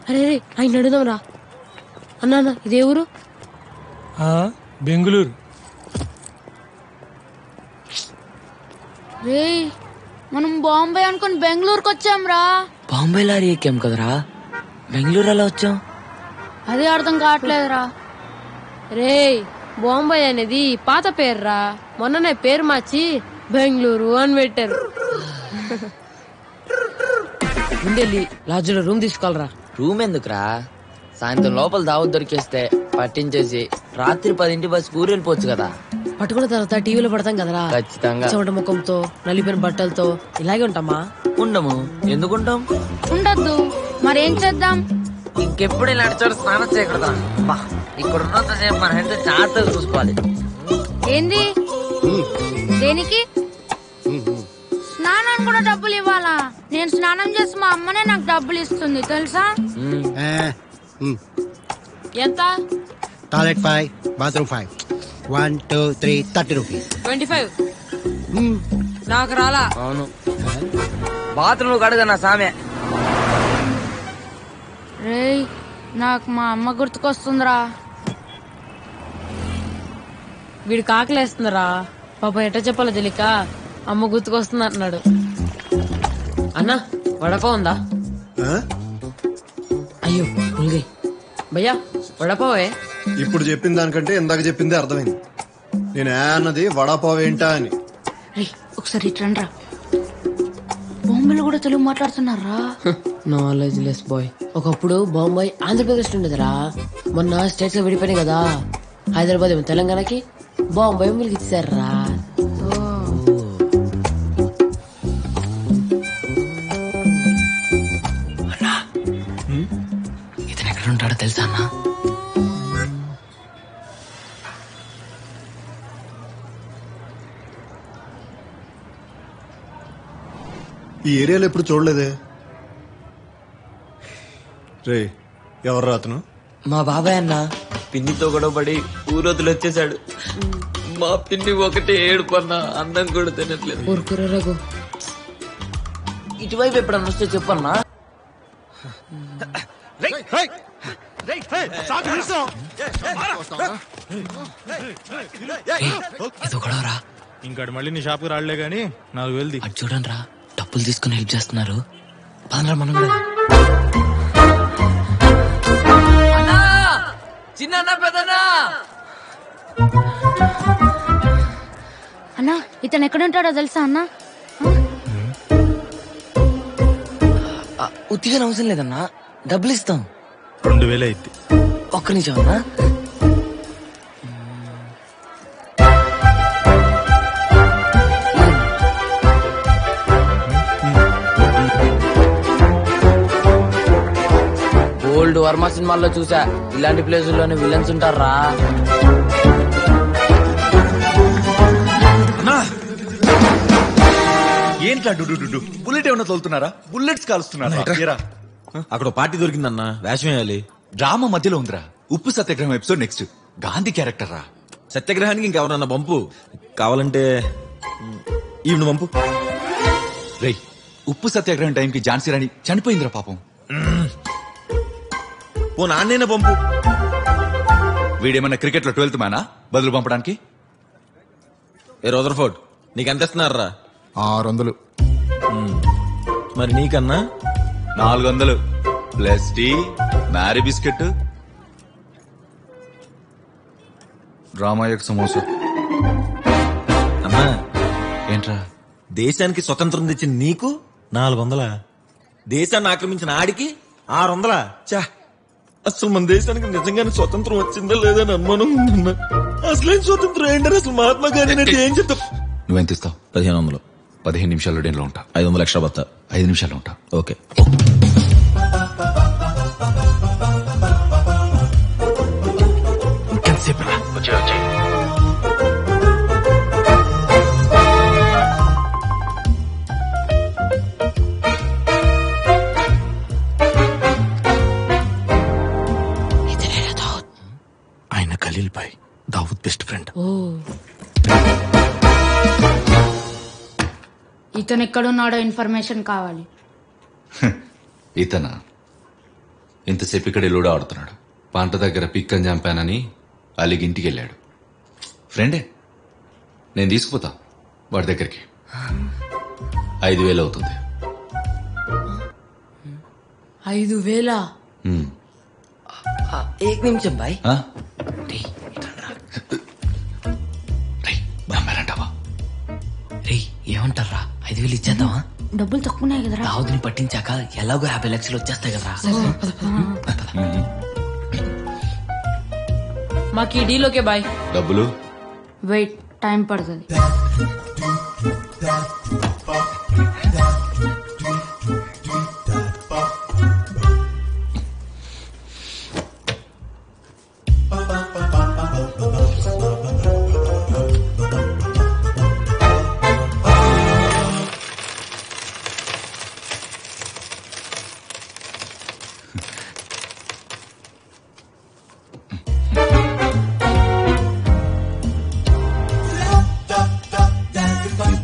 అరే రే ఆయన అడుగుదాం రా. అన్నా ఇదే ఊరు? బెంగుళూరు. రే మనం బాంబే అనుకుని బెంగళూరుకి వచ్చాం రా. బాంబే లారీ ఎక్కాం కదరా, బెంగళూరు ఎలా వచ్చాం? అదే అర్థం కావట్లేదురా. రే బాంబే అనేది పాత పేర్రా, మొన్ననే పేరు మార్చి బెంగళూరు అని పెట్టారు. ముందెళ్ళి లాడ్జ్లో రూమ్ తీసుకోవాలరా. రూమ్ ఎందుకురా, సాయంత్రం లోపల దావత్ దొరికేస్తే పట్టించేసి రాత్రి 10 బస్ ఊరు వెళ్ళిపోవచ్చు కదా. పట్టుకున్న తర్వాత టీవీలో పడతాం కదరా, ఖచ్చితంగా చెమట ముఖంతో నలిపిన బట్టలతో ఇలాగే ఉంటామా? ఉండము. ఎందుకుంటాం? ఉండద్దు. మరేం చేద్దాం? ఇంకెప్పుడు ఇలాంటి చోట స్నానం చేయకూడదా? ఇక్కడ ఉన్నంతసేపు మన హెల్త్ జాగ్రత్తగా చూసుకోవాలి. ఏంది? దేనికి? స్నానానికి కూడా డబ్బులు ఇవ్వాలా? నేను స్నానం చేసి మా అమ్మనే నాకు డబ్బులు ఇస్తుంది తెలుసా? ఎంత? Toilet 5, bathroom 5. 1, 2, 3, 30 రూపీస్. 25. నాకు రాలా. అవును, బాత్రూమ్ కడుగా నా సామె. రేయ్ నాకు మా అమ్మ గుర్తుకొస్తుందిరా. వీడు కాకలేస్తుందిరా పాప, ఎట్ట చెప్పాలో తెలియక అమ్మ గుర్తుకొస్తుంది అంటున్నాడు. అన్నా వడపావ్ ఉందా? అయ్యో పులిగి భయ్యా వడపావే. ఇప్పుడు చెప్పిన దానికంటే ఇందాక చెప్పిందే అర్థమైంది. నేను అన్నది వడాపావ్ ఏంటా అని. ఒకసారి ఇట్రండ్రా. బాంబేలో కూడా తెలుగు మాట్లాడుతున్నారా? Knowledge less boy. ఒకప్పుడు బాంబాయి ఆంధ్రప్రదేశ్ ఉండేదిరా, మొన్న స్టేట్స్ లో విడిపోయినాయి కదా. హైదరాబాద్ ఏమో తెలంగాణకి, బాంబాయి మీకు ఇచ్చారా. ఇతను ఎక్కడ ఉంటాడో తెలుసా అన్నా? ఈ ఏరియాలో ఎప్పుడు చూడలేదే. రే ఎవరు అతను? మా బాబాయ్ అన్న. పిన్నితో గొడవపడి ఊరొద్దులు వచ్చేసాడు. మా పిన్ని ఒకటే ఏడుపన్నా, అన్నం కూడా తినట్లేదు. ఊరుకురా రఘు. ఇటువైపు ఎప్పుడన్నా వస్తే చెప్పన్నా. ఏదో గొడవరా. ఇంకాడు మళ్ళీ నీ షాప్కి రాళ్లే గాని 4,000 అది చూడండి రా, డబ్బులు తీసుకుని హెల్ప్ చేస్తున్నారు. పదరా మనం కూడా. చిన్న పెద్దనా అన్నా ఇతను ఎక్కడుంటాడో తెలుసా అన్నా? ఉత్తిగా అవసరం లేదన్నా, డబ్బులు ఇస్తాం. 2,000 అయింది. ఒక్క నిమిషం అన్నా. ఓల్డ్ వర్మ సినిమాల్లో చూసా, ఇలాంటి ప్లేసుల్లోనే విలన్స్ ఉంటారా. ఏంట్లా డు బుల్లెట్ ఏమన్నా తోలుతున్నారా? బుల్లెట్స్ కాలుస్తున్నారా? అక్కడ పార్టీ దొరికిందన్నా, వేషం వేయాలి. డ్రామా మధ్యలో ఉందిరా. ఉప్పు సత్యాగ్రహం ఎపిసోడ్ నెక్స్ట్. గాంధీ క్యారెక్టర్ రా. సత్యాగ్రహానికి ఇంకెవరన్నా పంపు. కావాలంటే ఈవిడ పంపు. రేయ్, ఉప్పు సత్యాగ్రహం టైంకి ఝాన్సీ రాణి చనిపోయిందిరా పాపం. ఓ నాన్నైనా పంపు. వీడేమన్నా క్రికెట్ లో 12th మ్యానా బదులు పంపడానికి? ఏ రదర్ఫోర్డ్, నీకెంత ఇస్తున్నారా? 600. మరి నీకన్నా 400 ప్లస్ టీ, మ్యారీ బిస్కెట్, డ్రామాయక్ సమోసా. అమ్మా, ఏంట్రా? దేశానికి స్వతంత్రం తెచ్చిన నీకు 400. దేశాన్ని ఆక్రమించిన ఆడికి 600. చా, అసలు మన దేశానికి నిజంగానే స్వతంత్రం వచ్చిందా లేదని అనుమానం ఉందన్నా. అసలేం స్వతంత్రం ఏంటని అసలు మహాత్మా గాంధీ ఏం చెప్తా. నువ్వెంత ఇస్తావు? 1500. 15 నిమిషాల్లో డేన్లో ఉంటా. 500 ఎక్స్ట్రా బత్తా. 5 నిమిషాల్లో ఉంటా. ఓకే. ఇంకెంతసేపు రా? వచ్చే ఆయన ఖలీల్ భాయ్, దావూద్ బెస్ట్ ఫ్రెండ్. ఇతను ఎక్కడున్నాడో ఇన్ఫర్మేషన్ కావాలి. ఇతనా? ఇంతసేపు ఇక్కడ లూడో ఆడుతున్నాడు. పంట దగ్గర పిక్కని చంపానని అలిగి ఇంటికి వెళ్ళాడు. ఫ్రెండే, నేను తీసుకుపోతా వాడి దగ్గరికి. 5,000 అవుతుంది. 5,000? ఏక్ నిమిషం బాయ్. నమ్మారంటావా? రే ఏమంటారా 5,000 ఇచ్చేద్దామా? డబ్బులు తక్కువన్నాయి కదరా. దావుదిని పట్టించాక ఎలాగో 50 లక్షలు వచ్చేస్తాయి కదరా. మాకు ఈ డీల్ ఓకే బాయ్. డబ్బులు వెయిట్, టైం పడుతుంది.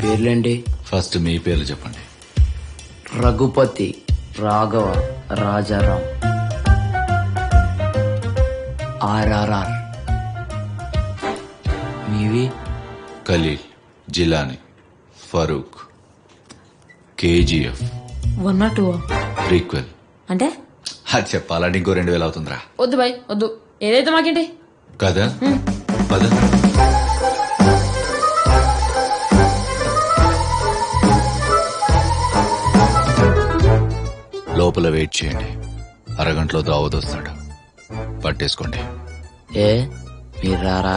పేర్లేండి? ఫస్ట్ మీ పేర్లు చెప్పండి. రఘుపతి, రాఘవ, రాజారాం, RRR. మీవి? Khaleel, Jilani, Farooq, KGF, 1 or 2? Prequel. అంటే అది చెప్పాలంటే ఇంకో 2,000 అవుతుందిరా. వద్దు బాయ్ వద్దు, ఏదైతే మాకేంటి కదా. పద. లోపల వెయిట్ చేయండి, అరగంటలో దావత్ వస్తాడు. పట్టేసుకోండి. ఏ మీరు రారా?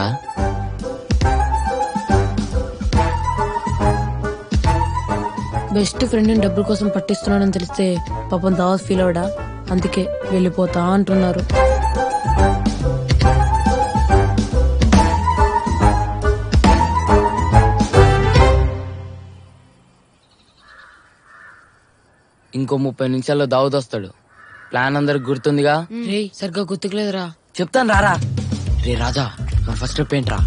బెస్ట్ ఫ్రెండ్ డబ్బుల కోసం పట్టిస్తున్నాడని తెలిస్తే పాపం దావత్ ఫీల్ అవడా, అందుకే వెళ్ళిపోతా అంటున్నారు. ఇంకో 30 నిమిషాల్లో దావుద్ వస్తాడు. ప్లాన్ అందరికి గుర్తుందిగా? రే సరిగ్గా గుర్తుకులేదురా. చెప్తాను రారా. రే రాజా, మన ఫస్ట్ స్టెప్ ఏంట్రా?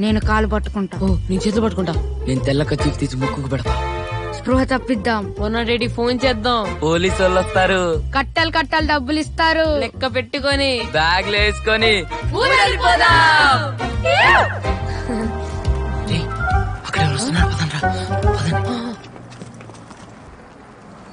నేను కాలు పట్టుకుంటా. ఓ నేను చేతులు పట్టుకుంటా. నేను తెల్ల కత్తి తీసి ముక్కుకు పెడతా. స్పృహ తప్పిద్దాం. 180 ఫోన్ చేద్దాం. పోలీసు వాళ్ళు వస్తారు. కట్టలు కట్టలు డబ్బులు ఇస్తారు. లెక్క పెట్టుకొని బ్యాగ్లు వేసుకొని ఊరెళ్ళిపోదాం. అక్కడ వస్తున్నారు.